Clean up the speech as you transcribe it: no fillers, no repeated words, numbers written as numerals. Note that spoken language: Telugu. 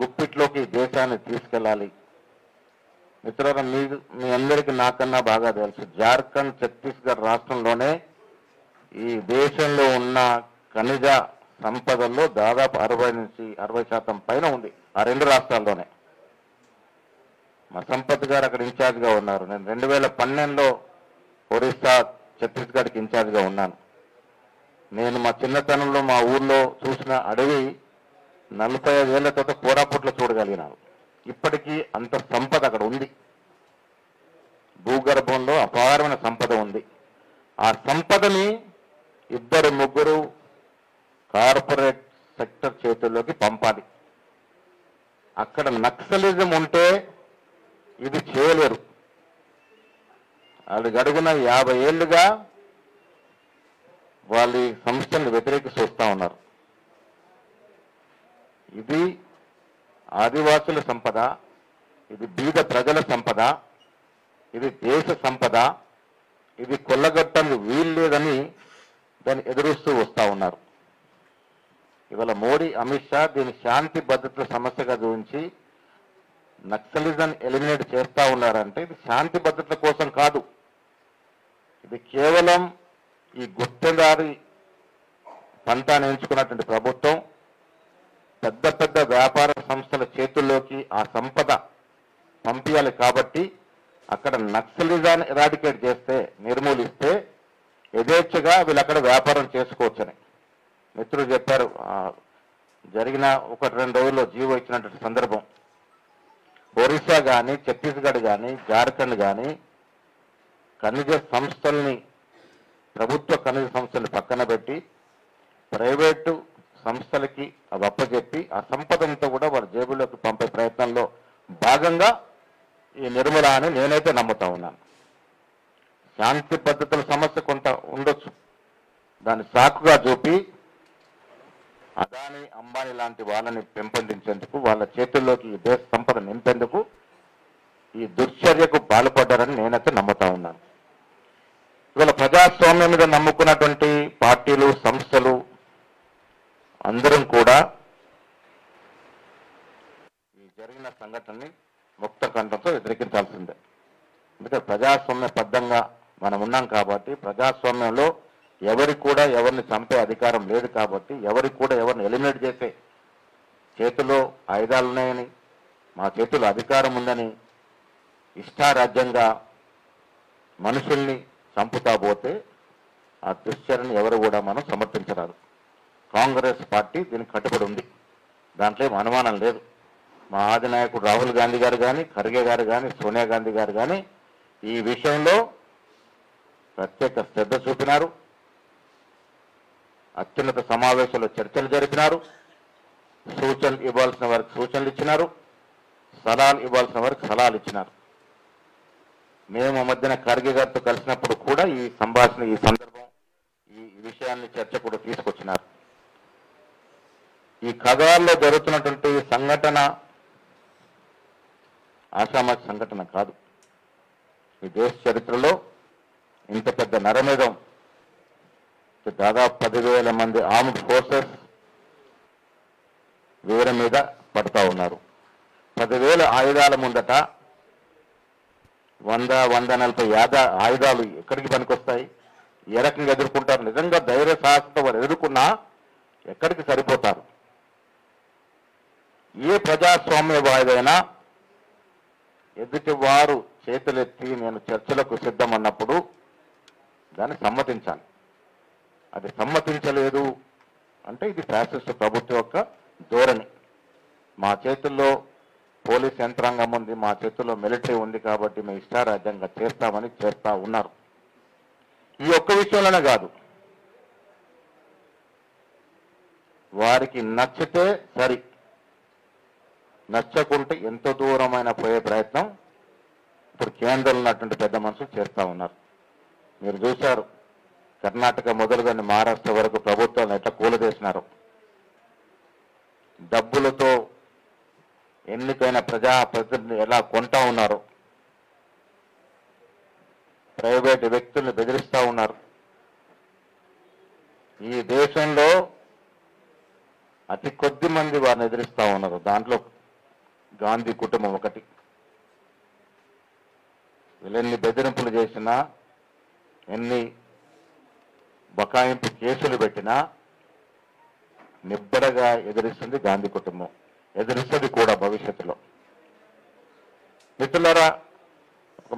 గుప్పిట్లోకి దేశాన్ని తీసుకెళ్ళాలి. మిత్రులారా, మీ అందరికీ నాకన్నా బాగా తెలుసు, జార్ఖండ్ ఛత్తీస్గఢ్ రాష్ట్రంలోనే ఈ దేశంలో ఉన్న ఖనిజ సంపదల్లో దాదాపు 60% పైన ఉంది ఆ రెండు రాష్ట్రాల్లోనే. మా సంపత్ గారు అక్కడ ఇన్ఛార్జ్గా ఉన్నారు. నేను 2012లో ఒరిస్సా ఛత్తీస్గఢ్కి ఇన్ఛార్జ్గా ఉన్నాను. నేను మా చిన్నతనంలో మా ఊర్లో చూసిన అడవి 45 ఏళ్ల తర్వాత కోరాపుట్లో చూడగలిగినాను. ఇప్పటికీ అంత సంపద అక్కడ ఉంది. భూగర్భంలో అపారమైన సంపద ఉంది. ఆ సంపదని ఇద్దరు ముగ్గురు కార్పొరేట్ సెక్టర్ చేతుల్లోకి పంపాలి. అక్కడ నక్సలిజం ఉంటే ఇది చేయలేరు. వాళ్ళు గడుగున 50 ఏళ్లుగా వాళ్ళ ఈ సంస్థలను వ్యతిరేకిస్తూ వస్తూ ఉన్నారు. ఇది ఆదివాసుల సంపద, ఇది బీద ప్రజల సంపద, ఇది దేశ సంపద, ఇది కొల్లగొట్టడానికి వీలు లేదని దాన్ని ఎదురుస్తూ వస్తూ ఉన్నారు. ఇవాళ మోడీ, అమిత్ షా దీని శాంతి భద్రతల సమస్యగా చూపించి నక్సలిజం ఎలిమినేట్ చేస్తూ ఉన్నారంటే ఇది శాంతి భద్రతల కోసం కాదు. ఇది కేవలం ఈ గుత్తేదారి పంతాన్ని ఎంచుకున్నటువంటి ప్రభుత్వం పెద్ద పెద్ద వ్యాపార సంస్థల చేతుల్లోకి ఆ సంపద పంపించాలి. కాబట్టి అక్కడ నక్సలిజాన్ని ఎరాడికేట్ చేస్తే, నిర్మూలిస్తే యథేచ్ఛగా వీళ్ళు అక్కడ వ్యాపారం చేసుకోవచ్చని మిత్రులు చెప్పారు. జరిగిన 1-2 రోజుల్లో జీవో ఇచ్చినటువంటి సందర్భం. ఒరిస్సా కానీ, ఛత్తీస్గఢ్ కానీ, జార్ఖండ్ కానీ ఖనిజ సంస్థల్ని, ప్రభుత్వ ఖనిజ సంస్థల్ని పక్కన పెట్టి ప్రైవేటు సంస్థలకి అవి అప్పచెప్పి ఆ సంపదంతా కూడా వాళ్ళ జేబులోకి పంపే ప్రయత్నంలో భాగంగా ఈ నిర్మూల అని నేనైతే నమ్ముతా ఉన్నాను. శాంతి భద్రతల సమస్య కొంత ఉండొచ్చు, దాన్ని సాకుగా చూపి అదాని, అంబానీ లాంటి వాళ్ళని పెంపొందించేందుకు, వాళ్ళ చేతుల్లోకి ఈ దేశ సంపద నింపేందుకు ఈ దుశ్చర్యకు పాల్పడ్డారని నేనైతే నమ్ముతా ఉన్నాను. ఇవాళ ప్రజాస్వామ్యం మీద నమ్ముకున్నటువంటి పార్టీలు, సంస్థలు అందరం కూడా ఈ జరిగిన సంఘటనని ముక్త కంఠంతో వ్యతిరేకించాల్సిందే. ఎందుకంటే ప్రజాస్వామ్యబద్ధంగా మనం ఉన్నాం కాబట్టి, ప్రజాస్వామ్యంలో ఎవరికి కూడా ఎవరిని చంపే అధికారం లేదు కాబట్టి, ఎవరికి కూడా ఎవరిని ఎలిమినేట్ చేసే చేతిలో ఆయుధాలు ఉన్నాయని, మా చేతిలో అధికారం ఉందని ఇష్టారాజ్యంగా మనుషుల్ని చంపుతా పోతే ఆ దుశ్చర్యని ఎవరు కూడా మనం సమర్థించరాదు. కాంగ్రెస్ పార్టీ దీనికి కట్టుబడి ఉంది, దాంట్లో ఏం అనుమానం లేదు. మా అధినాయకుడు రాహుల్ గాంధీ గారు కానీ, ఖర్గే గారు కానీ, సోనియా గాంధీ గారు కానీ ఈ విషయంలో ప్రత్యేక శ్రద్ధ చూపినారు. అత్యున్నత సమావేశంలో చర్చలు జరిపినారు. సూచనలు ఇవ్వాల్సిన వారికి సూచనలు ఇచ్చినారు, సలహాలు ఇవ్వాల్సిన వారికి సలహాలు ఇచ్చినారు. మేము మధ్యన ఖర్గే గారితో కలిసినప్పుడు కూడా ఈ సంభాషణ, ఈ సందర్భం, ఈ విషయాన్ని చర్చ కూడా తీసుకొచ్చినారు. ఈ ఖగాల్లో జరుగుతున్నటువంటి సంఘటన ఆషామాషి సంఘటన కాదు. ఈ దేశ చరిత్రలో ఇంత పెద్ద నరమేధం, దాదాపు 10,000 మంది ఆర్మ్డ్ ఫోర్సెస్ వీరి మీద పడతా ఉన్నారు. 10,000 ఆయుధాల ముందట 100-140 ఆయుధాలు ఎక్కడికి పనికొస్తాయి? ఏ రకంగా ఎదుర్కొంటారు? నిజంగా ధైర్య సాహసంతో వారు ఎదుర్కొన్నా ఎక్కడికి సరిపోతారు? ఏ ప్రజాస్వామ్యవాదైనా ఎదుటి వారు చేతులెత్తి నేను చర్చలకు సిద్ధమన్నప్పుడు దాన్ని సమ్మతించాలి. అది సమ్మతించలేదు అంటే ఇది ఫ్యాసిస్ట్ ప్రభుత్వం యొక్క ధోరణి. మా చేతుల్లో పోలీస్ యంత్రాంగం ఉంది, మా చేతుల్లో మిలిటరీ ఉంది కాబట్టి మేము ఇష్టారాజ్యంగా చేస్తామని చేస్తా ఉన్నారు. ఈ ఒక్క విషయంలోనే కాదు, వారికి నచ్చితే సరి, నచ్చకుంటే ఎంతో దూరమైన పోయే ప్రయత్నం ఇప్పుడు కేంద్రంలో ఉన్నటువంటి పెద్ద మనుషులు చేస్తూ ఉన్నారు. మీరు చూశారు, కర్ణాటక మొదలుగాని మహారాష్ట్ర వరకు ప్రభుత్వాలను ఎట్లా కూలదేసినారు. డబ్బులతో ఎన్నికైన ప్రజాప్రతినిధులు ఎలా కొంటా ఉన్నారు, ప్రైవేటు వ్యక్తుల్ని బెదిరిస్తూ ఉన్నారు. ఈ దేశంలో అతి కొద్ది మంది వారిని ఎదిరిస్తూ ఉన్నారు. దాంట్లో గాంధీ కుటుంబం ఒకటి. వీళ్ళెన్ని బెదిరింపులు చేసినా, ఎన్ని బకాయింపు కేసులు పెట్టినా నిబ్బరగా ఎదిరిస్తుంది గాంధీ కుటుంబం, ఎదిరిస్తుంది కూడా భవిష్యత్తులో. మిత్రులారా, ఒక